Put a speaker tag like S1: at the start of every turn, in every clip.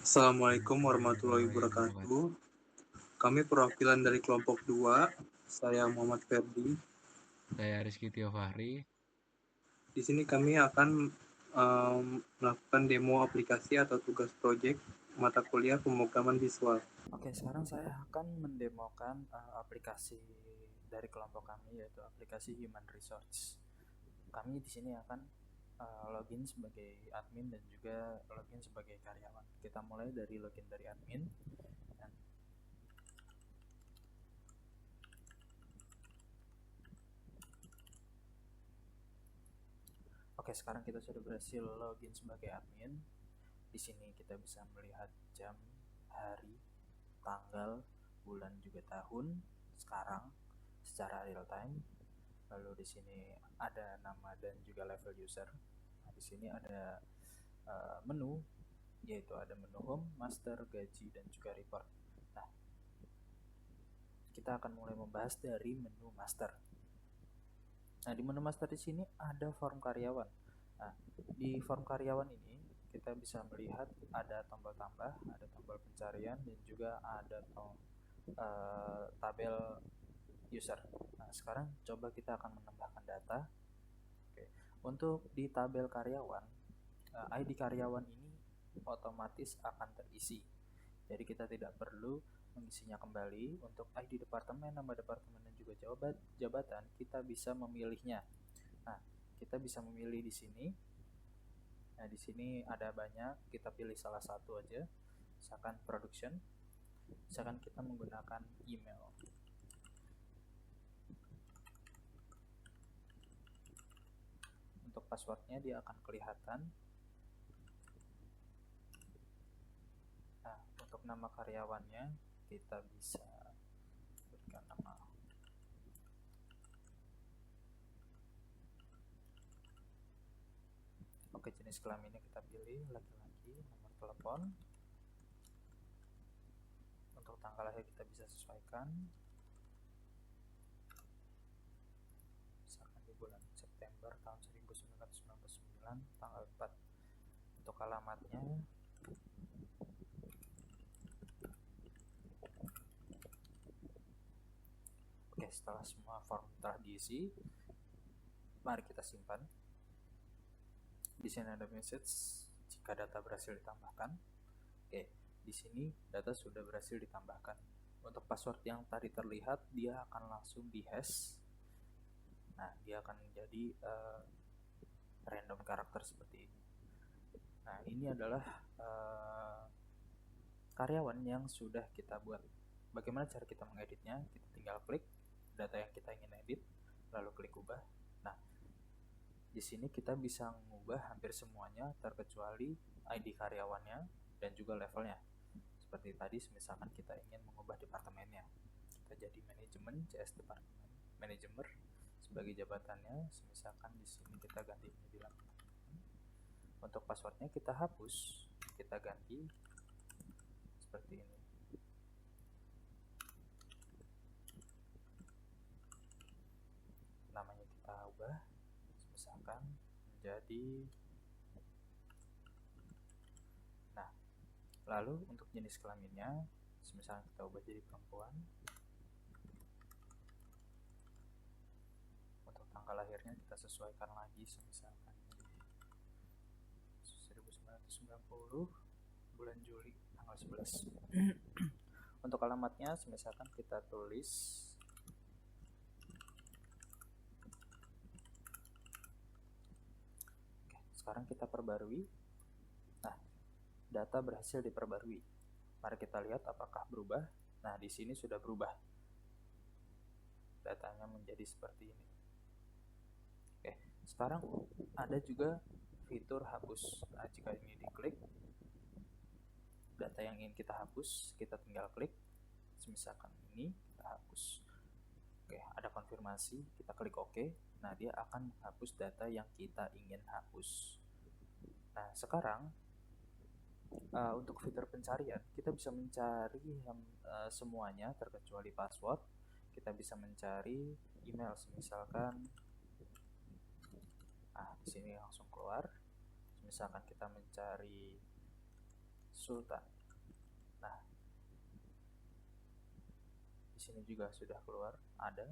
S1: Assalamualaikum warahmatullahi
S2: Warahmatullahi
S1: wabarakatuh.
S2: wabarakatuh.
S1: Kami perwakilan dari kelompok 2. Saya Muhammad Ferdi.
S2: Saya Rizky Tio Fahri.
S1: Di sini kami akan melakukan demo aplikasi atau tugas proyek mata kuliah pemrograman visual.
S3: Oke, sekarang saya akan mendemokan aplikasi dari kelompok kami, yaitu aplikasi Human Resource. Kami di sini akan login sebagai admin dan juga login sebagai karyawan. Kita mulai dari login dari admin. Oke, sekarang kita sudah berhasil login sebagai admin. Di sini kita bisa melihat jam, hari, tanggal, bulan juga tahun sekarang secara real time. Lalu di sini ada nama dan juga level user. Nah, di sini ada menu, yaitu ada menu home, master, gaji, dan juga report. Nah, kita akan mulai membahas dari menu master. Nah, di menu master di sini ada form karyawan. Nah, di form karyawan ini kita bisa melihat ada tombol tambah, ada tombol pencarian, dan juga ada tabel user. Nah, sekarang coba kita akan menambahkan data. Oke. Untuk di tabel karyawan, ID karyawan ini otomatis akan terisi. Jadi kita tidak perlu mengisinya kembali. Untuk ID departemen, nama departemen, dan juga jabatan, kita bisa memilihnya. Nah, kita bisa memilih di sini. Nah, di sini ada banyak, kita pilih salah satu aja. Misalkan production. Misalkan kita menggunakan email. Untuk passwordnya dia akan kelihatan. Nah, untuk nama karyawannya kita bisa berikan nama Oke, jenis kelaminnya kita pilih laki-laki, nomor telepon. Untuk tanggal lahir kita bisa sesuaikan. Misalkan di bulan September tahun 1999, tanggal 4. Untuk alamatnya Oke, setelah semua form telah diisi, mari kita simpan. Di sini ada message jika data berhasil ditambahkan. Oke, di sini data sudah berhasil ditambahkan. Untuk password yang tadi terlihat, dia akan langsung di-hash. Nah, dia akan menjadi random karakter seperti ini. Nah, ini adalah karyawan yang sudah kita buat. Bagaimana cara kita mengeditnya? Kita tinggal klik data yang kita ingin edit, lalu klik ubah. Nah, di sini kita bisa mengubah hampir semuanya terkecuali ID karyawannya dan juga levelnya. Seperti tadi, misalkan kita ingin mengubah departemennya, kita jadi manajemen, CS departemen, manajemer sebagai jabatannya. Misalkan di sini kita ganti menjadi laki-laki. Untuk passwordnya kita hapus, kita ganti seperti ini. Namanya kita ubah, misalkan menjadi. Nah, lalu untuk jenis kelaminnya, misalkan kita ubah jadi perempuan. Untuk tanggal lahirnya kita sesuaikan lagi, misalkan 1990, bulan Juli, tanggal 11. Untuk alamatnya, misalkan kita tulis sekarang kita perbarui. Nah, data berhasil diperbarui. Mari kita lihat apakah berubah. Nah, di sini sudah berubah. Datanya menjadi seperti ini. Oke, sekarang ada juga fitur hapus. Nah, jika ini diklik, data yang ingin kita hapus, kita tinggal klik. Misalkan ini kita hapus. Oke, ada konfirmasi, kita klik OK. Nah, dia akan menghapus data yang kita ingin hapus. Nah, sekarang untuk fitur pencarian, kita bisa mencari semuanya terkecuali password. Kita bisa mencari email, misalkan. Nah, di sini langsung keluar. Misalkan kita mencari Sultan. Nah, di sini juga sudah keluar ada.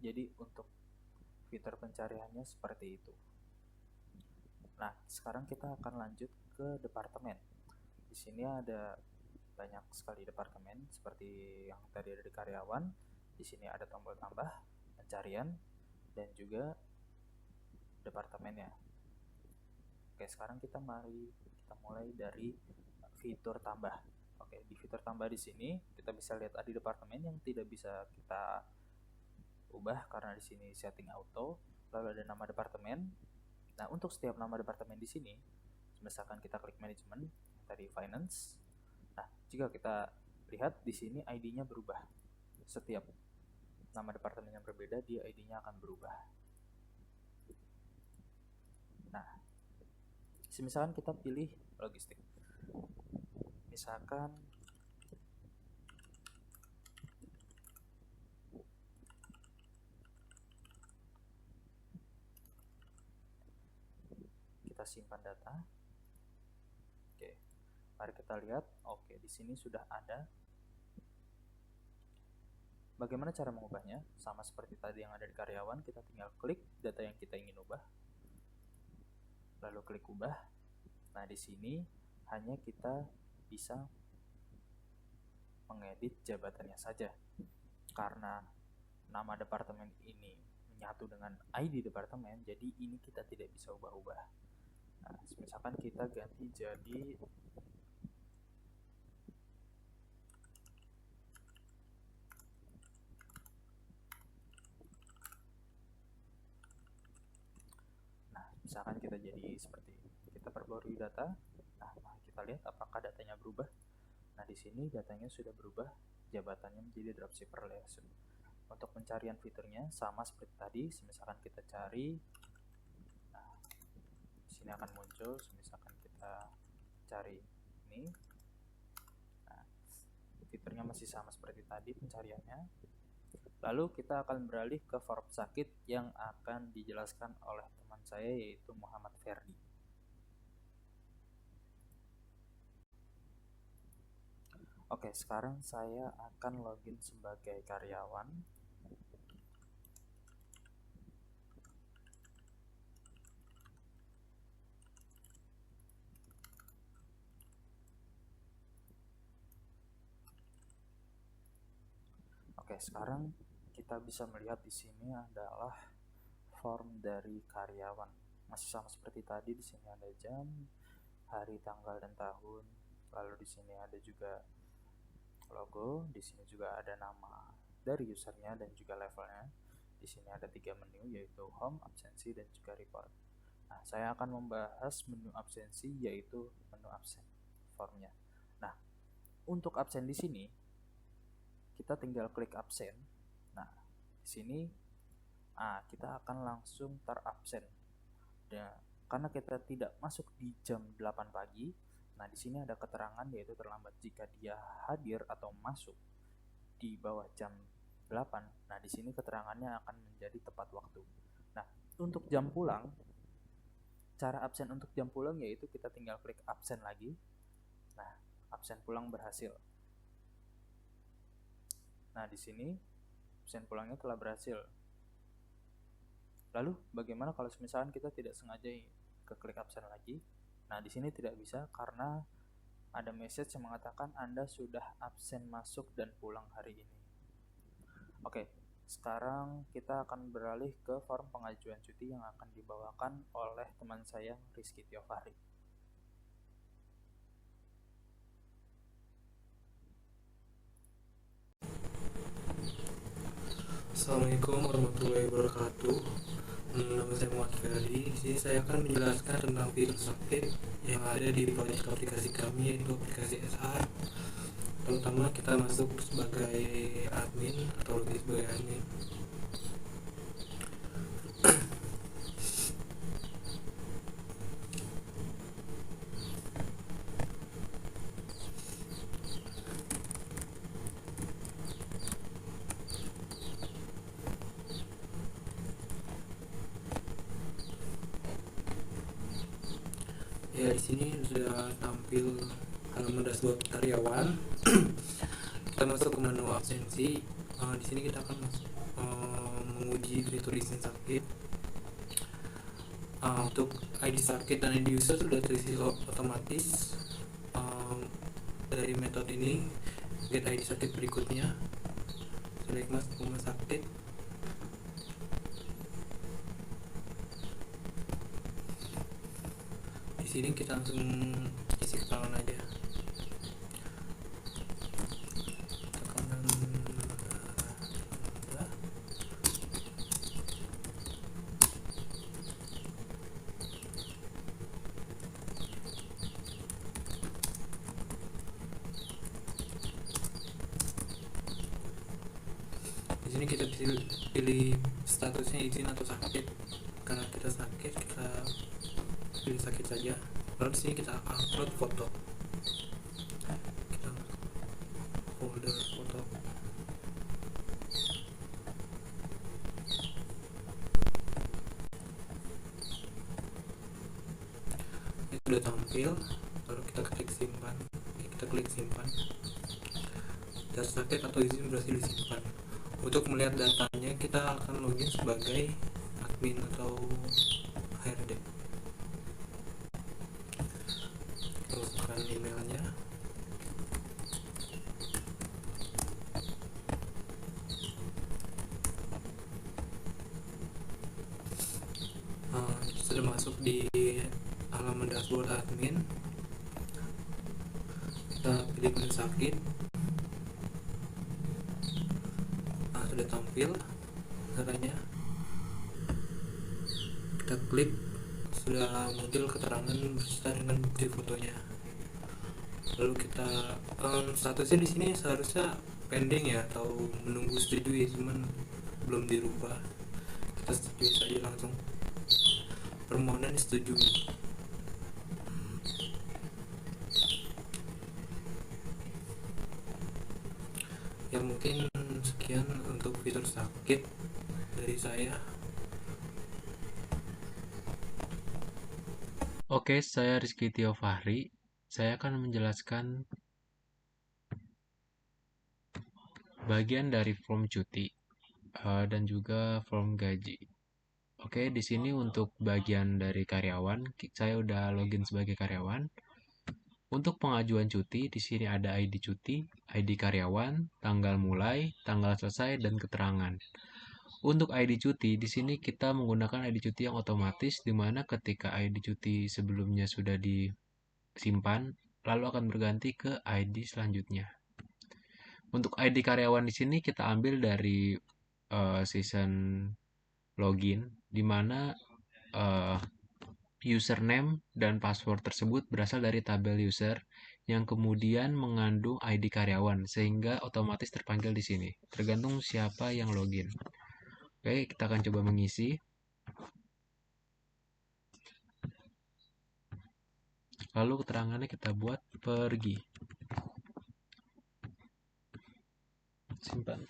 S3: Jadi untuk fitur pencariannya seperti itu. Nah, sekarang kita akan lanjut ke departemen. Di sini ada banyak sekali departemen seperti yang tadi ada di karyawan. Di sini ada tombol tambah, pencarian, dan juga departemennya. Oke, sekarang kita mulai dari fitur tambah. Oke, di fitur tambah di sini kita bisa lihat ada departemen yang tidak bisa kita ubah karena di sini setting auto. Lalu ada nama departemen. Nah, untuk setiap nama departemen di sini, misalkan kita klik manajemen, tadi finance. Nah, jika kita lihat di sini ID-nya berubah. Setiap nama departemen yang berbeda, dia ID-nya akan berubah. Nah, misalkan kita pilih logistik. Misalkan kita simpan data. Oke, mari kita lihat. Oke, di sini sudah ada. Bagaimana cara mengubahnya? Sama seperti tadi yang ada di karyawan, kita tinggal klik data yang kita ingin ubah, lalu klik ubah. Nah, di sini hanya kita bisa mengedit jabatannya saja. Karena nama departemen ini menyatu dengan ID departemen, jadi ini kita tidak bisa ubah-ubah. Nah, misalkan kita ganti jadi misalkan kita jadi seperti ini. Kita perbarui data. Nah, kita lihat apakah datanya berubah. Nah, di sini datanya sudah berubah, jabatannya menjadi dropshipper liaison. Untuk pencarian fiturnya sama seperti tadi. Misalkan kita cari, nah, di sini akan muncul. Misalkan kita cari ini, nah, fiturnya masih sama seperti tadi pencariannya. Lalu kita akan beralih ke form sakit yang akan dijelaskan oleh teman saya, yaitu Muhammad Ferdi. Oke, sekarang saya akan login sebagai karyawan. Oke, sekarang kita bisa melihat di sini adalah form dari karyawan. Masih sama seperti tadi, di sini ada jam, hari, tanggal, dan tahun. Lalu di sini ada juga logo, di sini juga ada nama dari usernya dan juga levelnya. Di sini ada 3 menu, yaitu home, absensi, dan juga report. Nah, saya akan membahas menu absensi, yaitu menu absen formnya. Nah, untuk absen di sini kita tinggal klik absen. Nah, di sini kita akan langsung terabsen. Dan karena kita tidak masuk di jam 8 pagi, nah di sini ada keterangan yaitu terlambat. Jika dia hadir atau masuk di bawah jam 8, nah di sini keterangannya akan menjadi tepat waktu. Nah, untuk jam pulang, cara absen untuk jam pulang yaitu kita tinggal klik absen lagi. Nah, absen pulang berhasil. Nah, di sini absen pulangnya telah berhasil. Lalu bagaimana kalau misalkan kita tidak sengaja ke klik absen lagi? Nah, di sini tidak bisa karena ada message yang mengatakan Anda sudah absen masuk dan pulang hari ini. Oke, sekarang kita akan beralih ke form pengajuan cuti yang akan dibawakan oleh teman saya, Rizky Tiofahri.
S1: Assalamualaikum warahmatullahi wabarakatuh. Nama saya Muhammad Ferdi. Di sini saya akan menjelaskan tentang fitur sakit yang ada di proyek aplikasi kami, yaitu aplikasi SR. Pertama, kita masuk sebagai admin atau login sebagai admin. Ya, di sini sudah tampil halaman dashboard karyawan. Kita masuk ke menu absensi. Di sini kita akan menguji fitur izin sakit. Untuk ID sakit dan ID user sudah terisi otomatis dari metode ini. Get ID sakit berikutnya, select rumah sakit. Di sini kita langsung isi keterangan aja. Di sini kita pilih statusnya izin atau sakit. Karena kita sakit, kita pilih sakit saja. Lalu di sini kita upload foto. Kita folder foto. Ini sudah tampil. Lalu kita klik simpan. Kita klik simpan. Data sakit atau izin berhasil disimpan. Untuk melihat datanya, kita akan login sebagai admin atau HRD. Masukkan emailnya. Sudah masuk di halaman dashboard admin. Kita pilih menu sakit. Sudah tampil datanya. Kita klik, sudah muncul keterangan beserta dengan bukti fotonya. Lalu kita statusnya di sini seharusnya pending ya, atau menunggu setujui, cuman belum dirubah. Kita setujui saja langsung. Permohonan disetujui. Ya, mungkin sekian untuk fitur sakit dari saya.
S2: Oke, saya Rizky Tio Fahri. Saya akan menjelaskan bagian dari form cuti dan juga form gaji. Oke, di sini untuk bagian dari karyawan, saya udah login sebagai karyawan. Untuk pengajuan cuti, di sini ada ID cuti, ID karyawan, tanggal mulai, tanggal selesai, dan keterangan. Untuk ID cuti, di sini kita menggunakan ID cuti yang otomatis, di mana ketika ID cuti sebelumnya sudah disimpan, lalu akan berganti ke ID selanjutnya. Untuk ID karyawan di sini kita ambil dari season login, di mana username dan password tersebut berasal dari tabel user yang kemudian mengandung ID karyawan sehingga otomatis terpanggil di sini, tergantung siapa yang login. Oke, kita akan coba mengisi. Lalu keterangannya kita buat pergi. Simpan.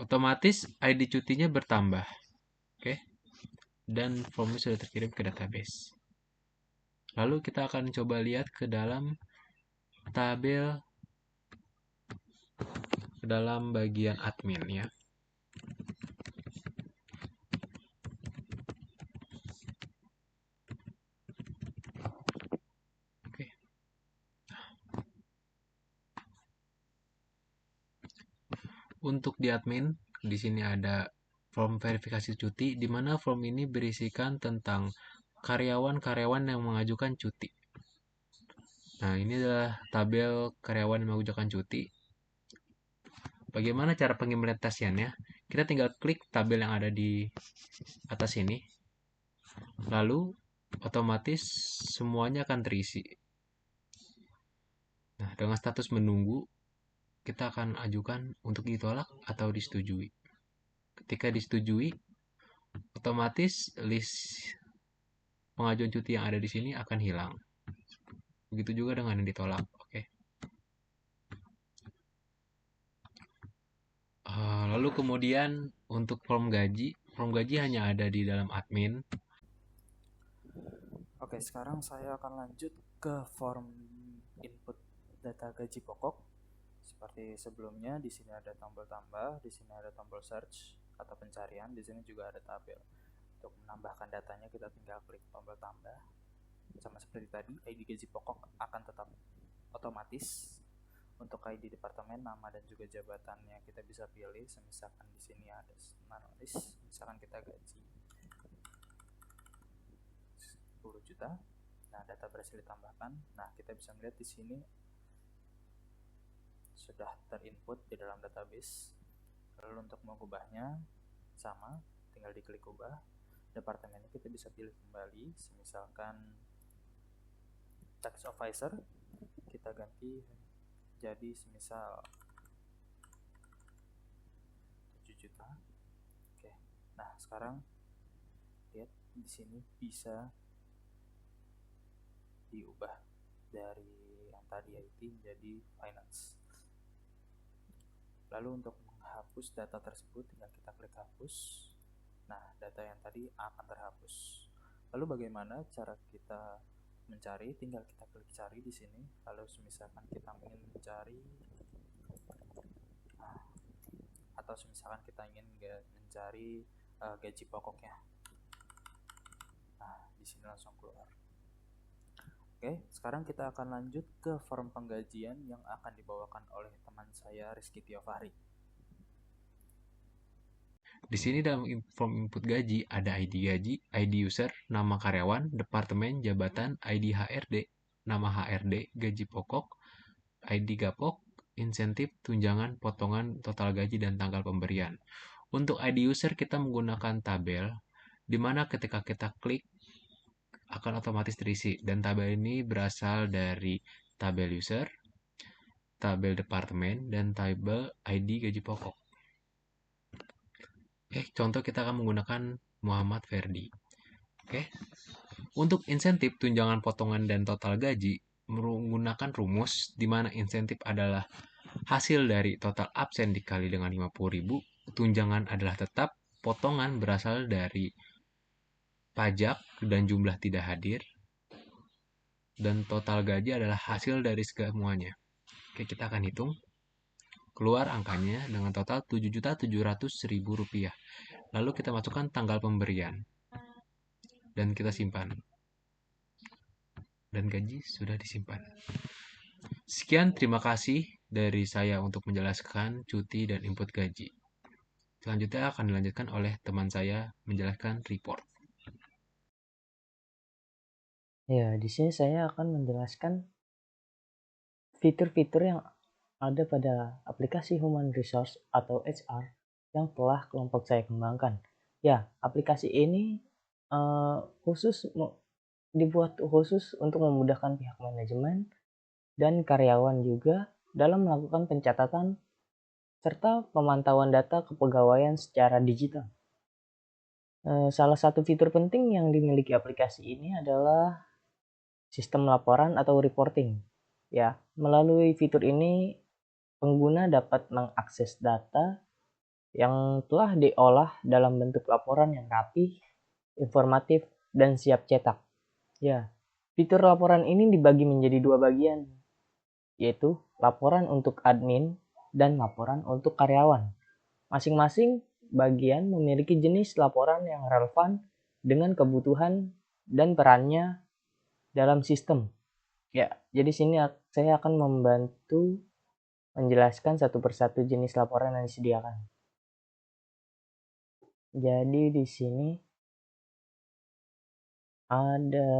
S2: Otomatis ID cutinya bertambah. Oke. Dan formnya sudah terkirim ke database. Lalu kita akan coba lihat ke dalam tabel, ke dalam bagian admin ya. Oke. Untuk di admin, di sini ada form verifikasi cuti, di mana form ini berisikan tentang karyawan-karyawan yang mengajukan cuti. Nah, ini adalah tabel karyawan yang mengajukan cuti. Bagaimana cara pengimplementasiannya? Kita tinggal klik tabel yang ada di atas ini. Lalu, otomatis semuanya akan terisi. Nah, dengan status menunggu, kita akan ajukan untuk ditolak atau disetujui. Ketika disetujui, otomatis list pengajuan cuti yang ada di sini akan hilang. Begitu juga dengan yang ditolak. Oke. Lalu kemudian untuk form gaji hanya ada di dalam admin.
S3: Oke, sekarang saya akan lanjut ke form input data gaji pokok. Seperti sebelumnya, di sini ada tombol tambah, di sini ada tombol search atau pencarian, di sini juga ada tabel. Untuk menambahkan datanya kita tinggal klik tombol tambah. Sama seperti tadi, ID gaji pokok akan tetap otomatis. Untuk ID departemen, nama dan juga jabatannya kita bisa pilih. Misalkan di sini ada analis, misalkan kita gaji 10 juta. Nah, data berhasil ditambahkan. Nah, kita bisa melihat di sini sudah terinput di dalam database. Lalu untuk mengubahnya sama, tinggal diklik ubah. Departemennya kita bisa pilih kembali, misalkan tax officer kita ganti jadi semisal 7 juta. Oke. Nah, sekarang lihat di sini bisa diubah dari yang tadi IT menjadi finance. Lalu untuk menghapus data tersebut tinggal kita klik hapus. Nah, data yang tadi akan terhapus. Lalu bagaimana cara kita mencari? Tinggal kita klik cari di sini. Lalu misalkan kita ingin mencari atau misalkan kita ingin mencari gaji pokoknya. Nah, di sini langsung keluar. Oke, sekarang kita akan lanjut ke form penggajian yang akan dibawakan oleh teman saya Rizky Tiofahri.
S2: Di sini dalam form input gaji ada ID gaji, ID user, nama karyawan, departemen, jabatan, ID HRD, nama HRD, gaji pokok, ID gapok, insentif, tunjangan, potongan, total gaji, dan tanggal pemberian. Untuk ID user kita menggunakan tabel, di mana ketika kita klik akan otomatis terisi. Dan tabel ini berasal dari tabel user, tabel departemen, dan tabel ID gaji pokok. Contoh kita akan menggunakan Muhammad Ferdi. Untuk insentif, tunjangan, potongan, dan total gaji menggunakan rumus di mana insentif adalah hasil dari total absen dikali dengan 50.000, tunjangan adalah tetap, potongan berasal dari pajak dan jumlah tidak hadir, dan total gaji adalah hasil dari semuanya. Kita akan hitung. Keluar angkanya dengan total Rp7.700.000. Lalu kita masukkan tanggal pemberian. Dan kita simpan. Dan gaji sudah disimpan. Sekian, terima kasih dari saya untuk menjelaskan cuti dan input gaji. Selanjutnya akan dilanjutkan oleh teman saya menjelaskan report.
S4: Ya, di sini saya akan menjelaskan fitur-fitur yang ada pada aplikasi Human Resource atau HR yang telah kelompok saya kembangkan. Ya, aplikasi ini dibuat khusus untuk memudahkan pihak manajemen dan karyawan juga dalam melakukan pencatatan serta pemantauan data kepegawaian secara digital. Salah satu fitur penting yang dimiliki aplikasi ini adalah sistem laporan atau reporting. Ya, melalui fitur ini pengguna dapat mengakses data yang telah diolah dalam bentuk laporan yang rapi, informatif, dan siap cetak. Ya, fitur laporan ini dibagi menjadi dua bagian, yaitu laporan untuk admin dan laporan untuk karyawan. Masing-masing bagian memiliki jenis laporan yang relevan dengan kebutuhan dan perannya dalam sistem. Ya, jadi sini saya akan membantu menjelaskan satu persatu jenis laporan yang disediakan. Jadi di sini ada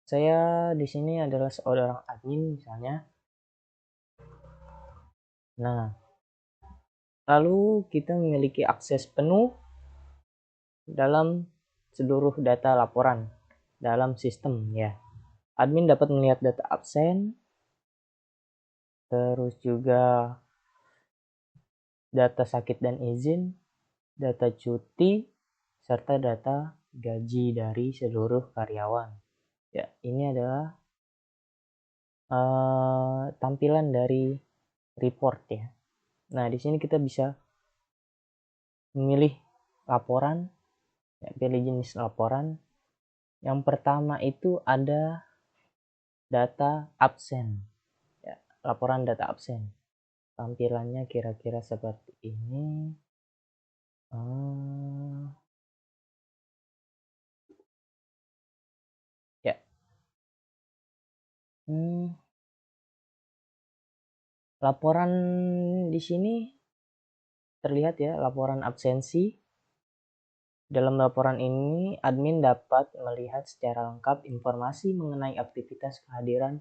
S4: saya di sini adalah seorang admin misalnya. Nah, lalu kita memiliki akses penuh dalam seluruh data laporan dalam sistem ya. Admin dapat melihat data absen, terus juga data sakit dan izin, data cuti, serta data gaji dari seluruh karyawan. Ya, ini adalah tampilan dari report ya. Nah, di sini kita bisa memilih laporan, ya, pilih jenis laporan. Yang pertama itu ada data absen, ya, laporan data absen. Tampilannya kira-kira seperti ini. Ya. Laporan di sini terlihat ya, laporan absensi. Dalam laporan ini, admin dapat melihat secara lengkap informasi mengenai aktivitas kehadiran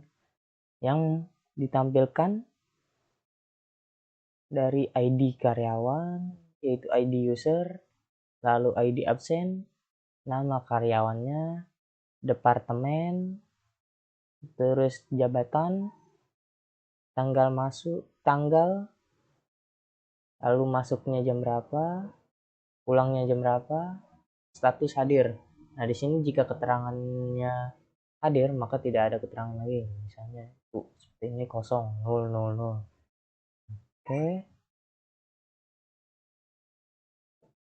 S4: yang ditampilkan dari ID karyawan, yaitu ID user, lalu ID absen, nama karyawannya, departemen, terus jabatan, tanggal masuk, lalu masuknya jam berapa, pulangnya jam berapa, status hadir. Nah, di sini jika keterangannya hadir, maka tidak ada keterangan lagi. Misalnya, seperti ini kosong, 000. Oke.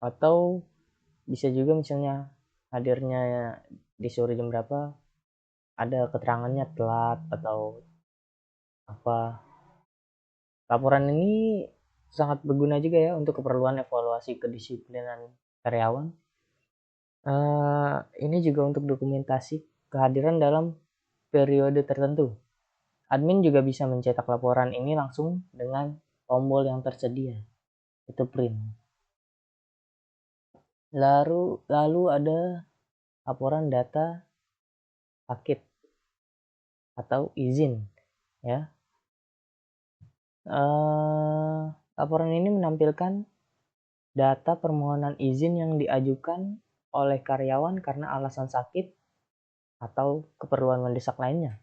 S4: Atau bisa juga misalnya hadirnya disuruh jam berapa, ada keterangannya telat atau apa. Laporan ini sangat berguna juga ya untuk keperluan evaluasi kedisiplinan karyawan. Ini juga untuk dokumentasi kehadiran dalam periode tertentu. Admin juga bisa mencetak laporan ini langsung dengan tombol yang tersedia, itu print. Lalu ada laporan data sakit atau izin, ya. Laporan ini menampilkan data permohonan izin yang diajukan oleh karyawan karena alasan sakit atau keperluan mendesak lainnya.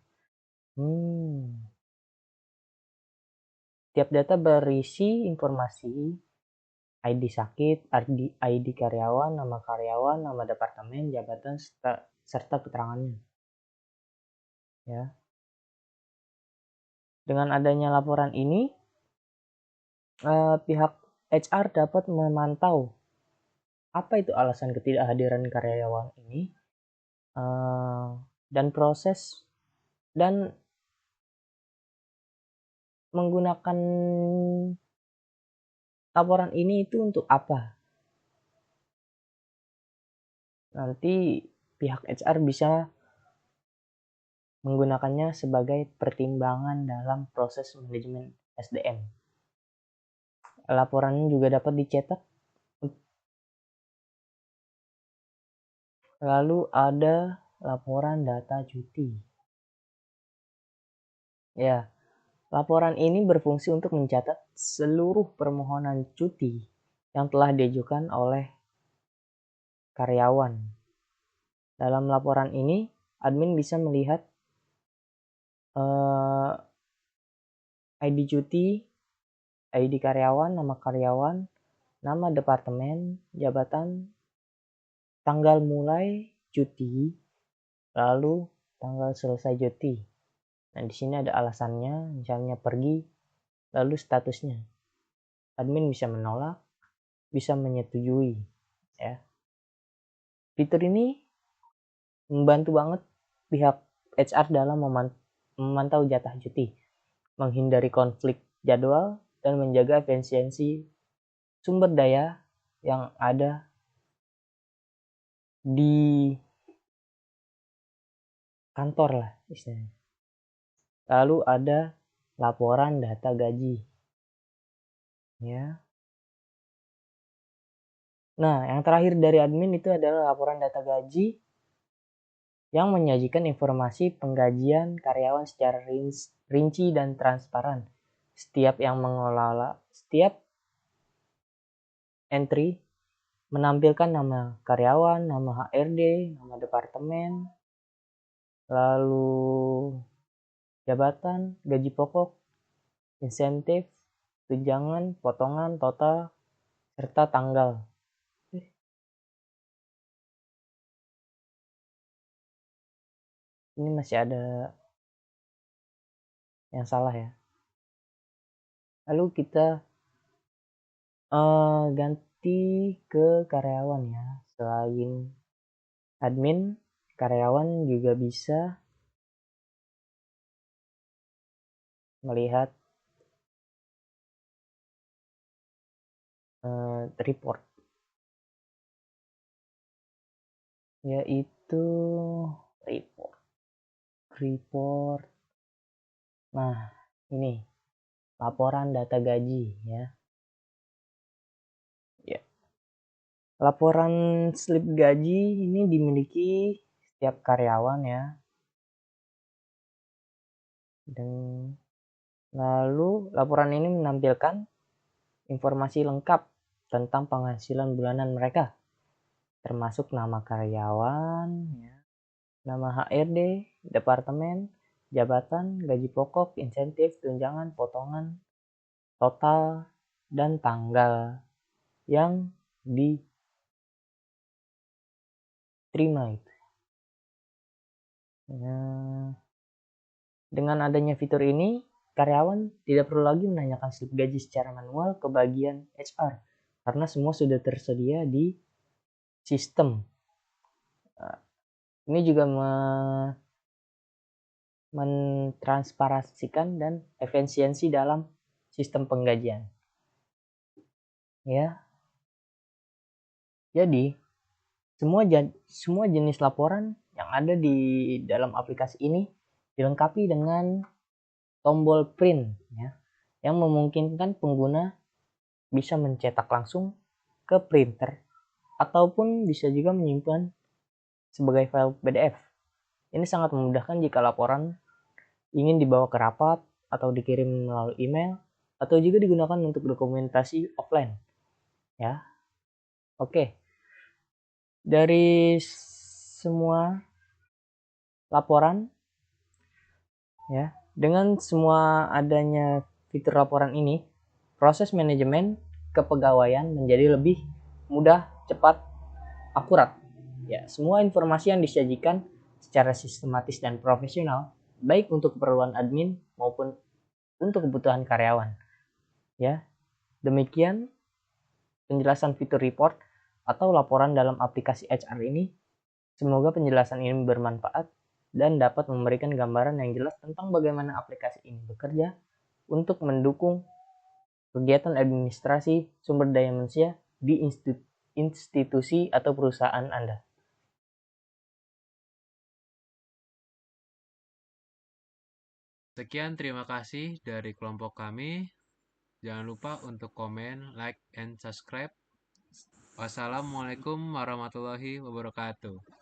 S4: Tiap data berisi informasi ID sakit, ID karyawan, nama departemen, jabatan, serta keterangannya. Ya. Dengan adanya laporan ini, pihak HR dapat memantau apa itu alasan ketidakhadiran karyawan ini, dan proses dan menggunakan laporan ini itu untuk apa. Nanti pihak HR bisa menggunakannya sebagai pertimbangan dalam proses manajemen SDM. Laporan juga dapat dicetak. Lalu ada laporan data cuti. Ya, laporan ini berfungsi untuk mencatat seluruh permohonan cuti yang telah diajukan oleh karyawan. Dalam laporan ini, admin bisa melihat ID cuti, ID karyawan, nama departemen, jabatan, tanggal mulai cuti, lalu tanggal selesai cuti. Nah, di sini ada alasannya, misalnya pergi, lalu statusnya. Admin bisa menolak, bisa menyetujui, ya. Fitur ini membantu banget pihak HR dalam memantau jatah cuti, menghindari konflik jadwal, dan menjaga efisiensi sumber daya yang ada di kantor lah istilahnya. Lalu ada laporan data gaji, ya. Nah, yang terakhir dari admin itu adalah laporan data gaji yang menyajikan informasi penggajian karyawan secara rinci dan transparan. Setiap entry menampilkan nama karyawan, nama HRD, nama departemen, lalu jabatan, gaji pokok, insentif, tunjangan, potongan, total, serta tanggal. Ini masih ada yang salah ya. Lalu kita visibility ke karyawan ya. Selain admin, karyawan juga bisa melihat report, yaitu report. Nah, ini laporan data gaji ya. Laporan slip gaji ini dimiliki setiap karyawan ya. Dan lalu laporan ini menampilkan informasi lengkap tentang penghasilan bulanan mereka, termasuk nama karyawan, ya, nama HRD, departemen, jabatan, gaji pokok, insentif, tunjangan, potongan, total, dan tanggal yang diterima itu. Nah, dengan adanya fitur ini, karyawan tidak perlu lagi menanyakan slip gaji secara manual ke bagian HR karena semua sudah tersedia di sistem. Ini juga mentransparasikan dan efisiensi dalam sistem penggajian. Ya. Jadi, semua jenis laporan yang ada di dalam aplikasi ini dilengkapi dengan tombol print ya, yang memungkinkan pengguna bisa mencetak langsung ke printer ataupun bisa juga menyimpan sebagai file PDF. Ini sangat memudahkan jika laporan ingin dibawa ke rapat atau dikirim melalui email atau juga digunakan untuk dokumentasi offline. Ya. Oke. Dari semua laporan ya, dengan semua adanya fitur laporan ini, proses manajemen kepegawaian menjadi lebih mudah, cepat, akurat. Ya, semua informasi yang disajikan secara sistematis dan profesional, baik untuk keperluan admin maupun untuk kebutuhan karyawan. Ya, demikian penjelasan fitur report atau laporan dalam aplikasi HR ini. Semoga penjelasan ini bermanfaat dan dapat memberikan gambaran yang jelas tentang bagaimana aplikasi ini bekerja untuk mendukung kegiatan administrasi sumber daya manusia di institusi atau perusahaan Anda.
S2: Sekian, terima kasih dari kelompok kami. Jangan lupa untuk komen, like, and subscribe. Wassalamualaikum warahmatullahi wabarakatuh.